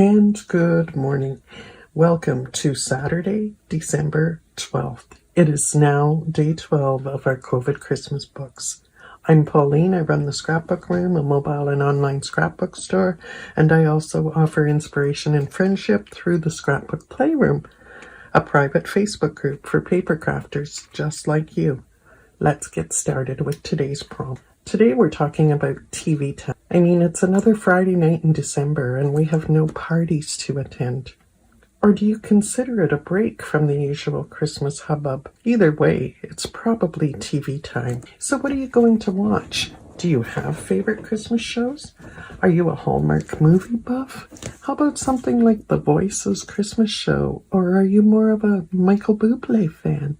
And good morning. Welcome to Saturday, December 12th. It is now day 12 of our COVID Christmas books. I'm Pauline. I run the Scrapbook Room, a mobile and online scrapbook store, and I also offer inspiration and friendship through the Scrapbook Playroom, a private Facebook group for paper crafters just like you. Let's get started with today's prompt. Today we're talking about TV time. It's another Friday night in December and we have no parties to attend. Or do you consider it a break from the usual Christmas hubbub? Either way, it's probably TV time. So what are you going to watch? Do you have favorite Christmas shows? Are you a Hallmark movie buff? How about something like The Voice's Christmas show? Or are you more of a Michael Bublé fan?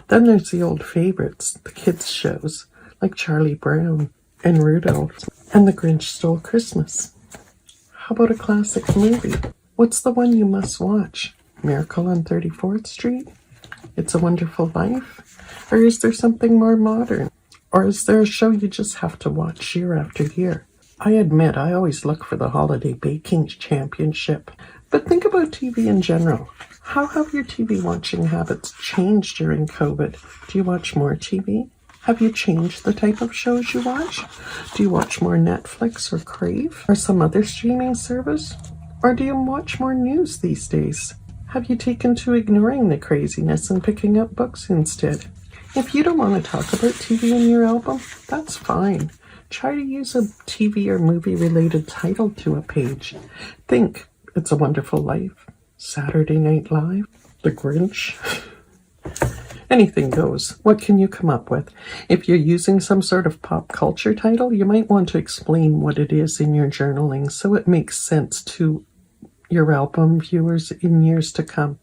Then there's the old favorites, the kids' shows, like Charlie Brown and Rudolph and The Grinch Stole Christmas. How about a classic movie? What's the one you must watch? Miracle on 34th Street? It's a Wonderful Life? Or is there something more modern? Or is there a show you just have to watch year after year? I admit I always look for the holiday baking championship. But think about TV in general. How have your TV watching habits changed during COVID? Do you watch more TV? Have you changed the type of shows you watch? Do you watch more Netflix or Crave or some other streaming service? Or do you watch more news these days? Have you taken to ignoring the craziness and picking up books instead? If you don't want to talk about TV in your album, that's fine. Try to use a TV or movie related title to a page. Think It's a Wonderful Life, Saturday Night Live, The Grinch. Anything goes. What can you come up with? If you're using some sort of pop culture title, you might want to explain what it is in your journaling so it makes sense to your album viewers in years to come.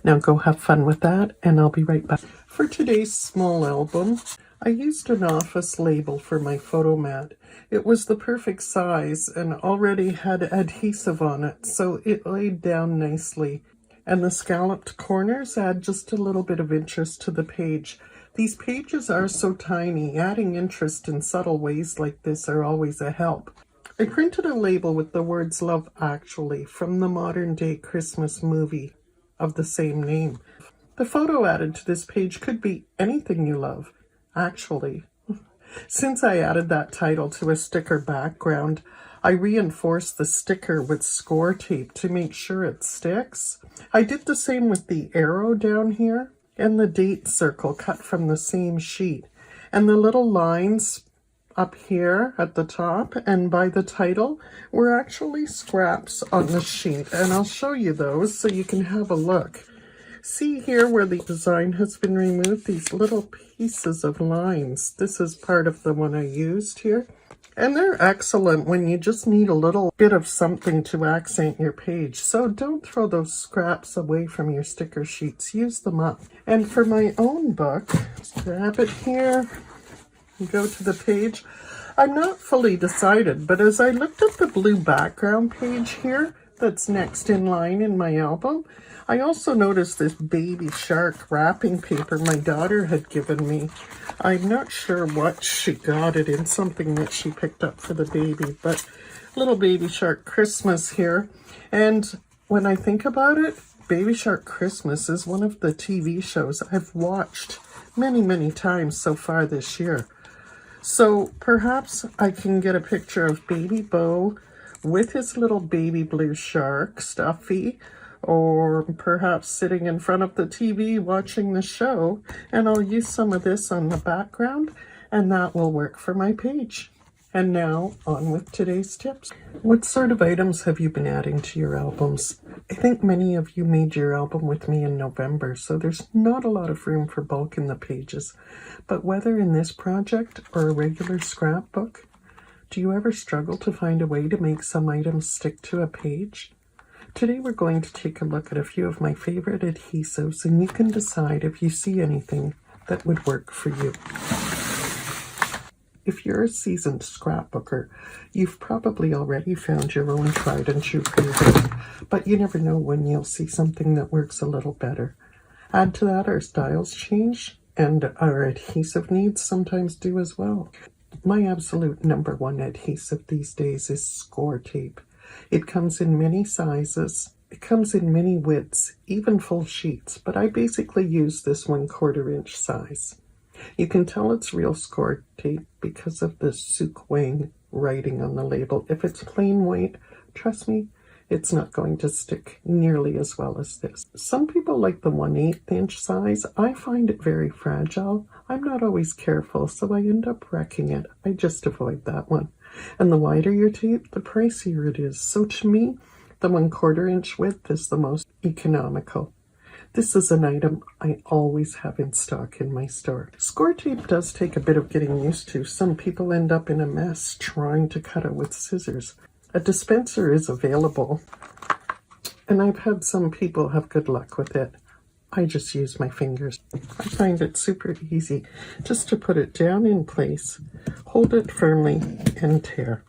Now go have fun with that, and I'll be right back. For today's small album, I used an office label for my photo mat. It was the perfect size and already had adhesive on it, so it laid down nicely. And the scalloped corners add just a little bit of interest to the page. These pages are so tiny, adding interest in subtle ways like this are always a help. I printed a label with the words Love Actually from the modern day Christmas movie of the same name. The photo added to this page could be anything you love, actually. Since I added that title to a sticker background, I reinforced the sticker with score tape to make sure it sticks. I did the same with the arrow down here and the date circle cut from the same sheet. And the little lines up here at the top and by the title were actually scraps on the sheet. And I'll show you those so you can have a look. See here where the design has been removed, these little pieces of lines. This is part of the one I used here. And they're excellent when you just need a little bit of something to accent your page. So don't throw those scraps away from your sticker sheets. Use them up. And for my own book, grab it here and go to the page. I'm not fully decided, but as I looked at the blue background page here that's next in line in my album, I also noticed this baby shark wrapping paper my daughter had given me. I'm not sure what she got it in, something that she picked up for the baby, but little Baby Shark Christmas here. And when I think about it, Baby Shark Christmas is one of the TV shows I've watched many, many times so far this year. So perhaps I can get a picture of Baby Bo with his little baby blue shark, Stuffy, or perhaps sitting in front of the TV watching the show, and I'll use some of this on the background, and that will work for my page. And now, on with today's tips. What sort of items have you been adding to your albums? I think many of you made your album with me in November, so there's not a lot of room for bulk in the pages. But whether in this project or a regular scrapbook, do you ever struggle to find a way to make some items stick to a page? Today we're going to take a look at a few of my favorite adhesives, and you can decide if you see anything that would work for you. If you're a seasoned scrapbooker, you've probably already found your own tried and true favorite, but you never know when you'll see something that works a little better. Add to that our styles change, and our adhesive needs sometimes do as well. My absolute number one adhesive these days is score tape. It comes in many sizes. It comes in many widths, even full sheets, but I basically use this 1/4 inch size. You can tell it's real score tape because of the Suk Wang writing on the label. If it's plain white, trust me, it's not going to stick nearly as well as this. Some people like the 1/8 inch size. I find it very fragile. I'm not always careful, so I end up wrecking it. I just avoid that one. And the wider your tape, the pricier it is. So to me, the 1/4 inch width is the most economical. This is an item I always have in stock in my store. Score tape does take a bit of getting used to. Some people end up in a mess trying to cut it with scissors. A dispenser is available, and I've had some people have good luck with it. I just use my fingers. I find it super easy just to put it down in place, hold it firmly, and tear.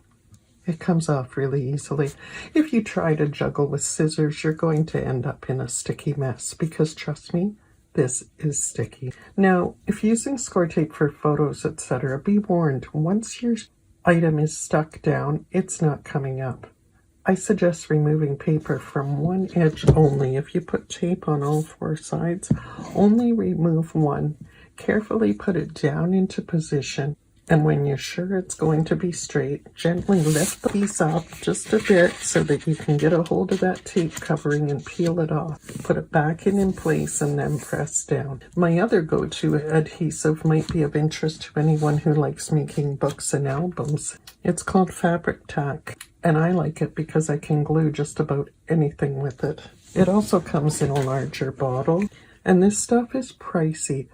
It comes off really easily. If you try to juggle with scissors, you're going to end up in a sticky mess because, trust me, this is sticky. Now, if using score tape for photos, etc., be warned, once your item is stuck down, it's not coming up. I suggest removing paper from one edge only. If you put tape on all 4 sides, only remove one. Carefully put it down into position. And when you're sure it's going to be straight, gently lift the piece up just a bit so that you can get a hold of that tape covering and peel it off. Put it back in place and then press down. My other go-to adhesive might be of interest to anyone who likes making books and albums. It's called Fabric Tack, and I like it because I can glue just about anything with it. It also comes in a larger bottle, and this stuff is pricey.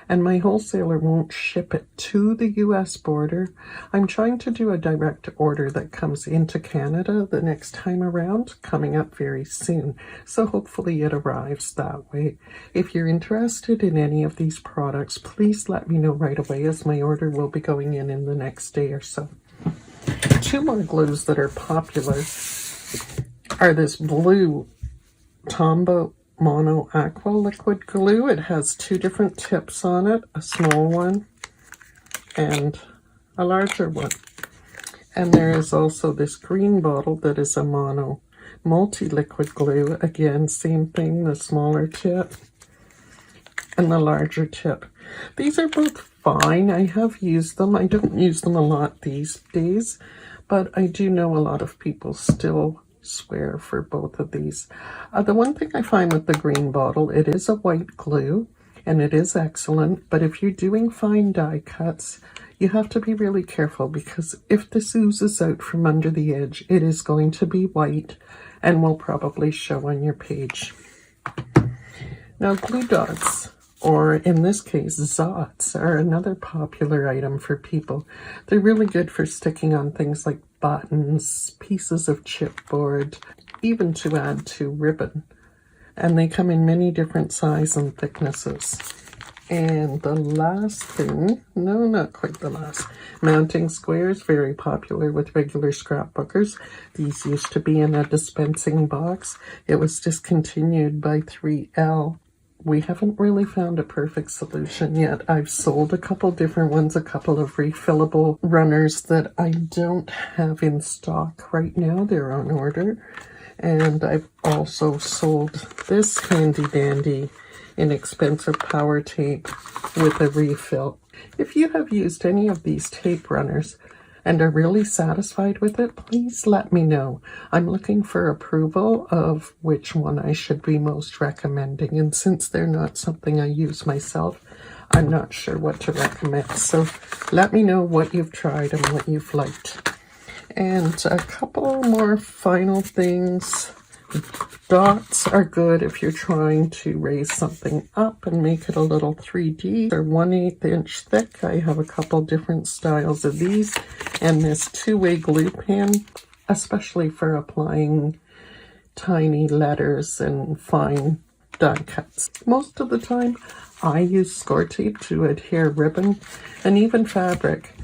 And my wholesaler won't ship it to the US border. I'm trying to do a direct order that comes into Canada the next time around, coming up very soon. So hopefully it arrives that way. If you're interested in any of these products, please let me know right away, as my order will be going in the next day or so. 2 more glues that are popular are this blue Tombow Mono Aqua liquid glue. It has 2 different tips on it, a small one and a larger one. And there is also this green bottle that is a mono multi-liquid glue. Again, same thing, the smaller tip and the larger tip. These are both fine. I have used them. I don't use them a lot these days, but I do know a lot of people still swear for both of these. The one thing I find with the green bottle, it is a white glue and it is excellent, but if you're doing fine die cuts, you have to be really careful, because if this oozes out from under the edge, it is going to be white and will probably show on your page. Now, glue dots, or in this case, Zots, are another popular item for people. They're really good for sticking on things like buttons, pieces of chipboard, even to add to ribbon. And they come in many different sizes and thicknesses. And the last thing, no, not quite the last, mounting squares, very popular with regular scrapbookers. These used to be in a dispensing box. It was discontinued by 3L. We haven't really found a perfect solution yet. I've sold a couple different ones, a couple of refillable runners that I don't have in stock right now. They're on order. And I've also sold this handy dandy inexpensive power tape with a refill. If you have used any of these tape runners and are really satisfied with it, please let me know. I'm looking for approval of which one I should be most recommending. And since they're not something I use myself, I'm not sure what to recommend. So let me know what you've tried and what you've liked. And a couple more final things. Dots are good if you're trying to raise something up and make it a little 3D. They're 1/8 inch thick. I have a couple different styles of these, and this 2-way glue pen, especially for applying tiny letters and fine die cuts. Most of the time, I use score tape to adhere ribbon and even fabric.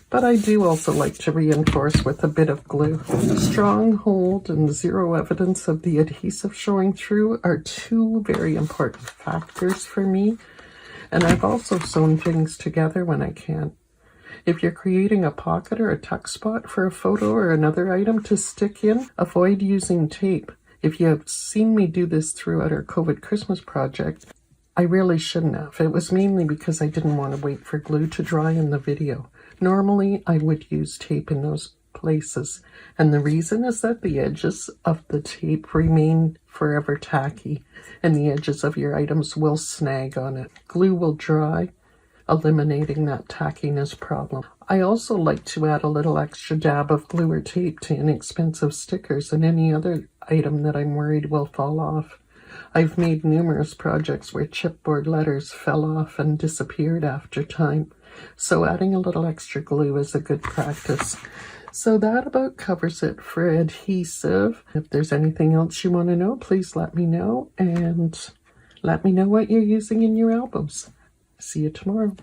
But I do also like to reinforce with a bit of glue. Strong hold and zero evidence of the adhesive showing through are 2 very important factors for me. And I've also sewn things together when I can. If you're creating a pocket or a tuck spot for a photo or another item to stick in, avoid using tape. If you have seen me do this throughout our COVID Christmas project, I really shouldn't have. It was mainly because I didn't want to wait for glue to dry in the video. Normally, I would use tape in those places, and the reason is that the edges of the tape remain forever tacky, and the edges of your items will snag on it. Glue will dry, eliminating that tackiness problem. I also like to add a little extra dab of glue or tape to inexpensive stickers and any other item that I'm worried will fall off. I've made numerous projects where chipboard letters fell off and disappeared after time, so adding a little extra glue is a good practice. So that about covers it for adhesive. If there's anything else you want to know, please let me know, and let me know what you're using in your albums. See you tomorrow.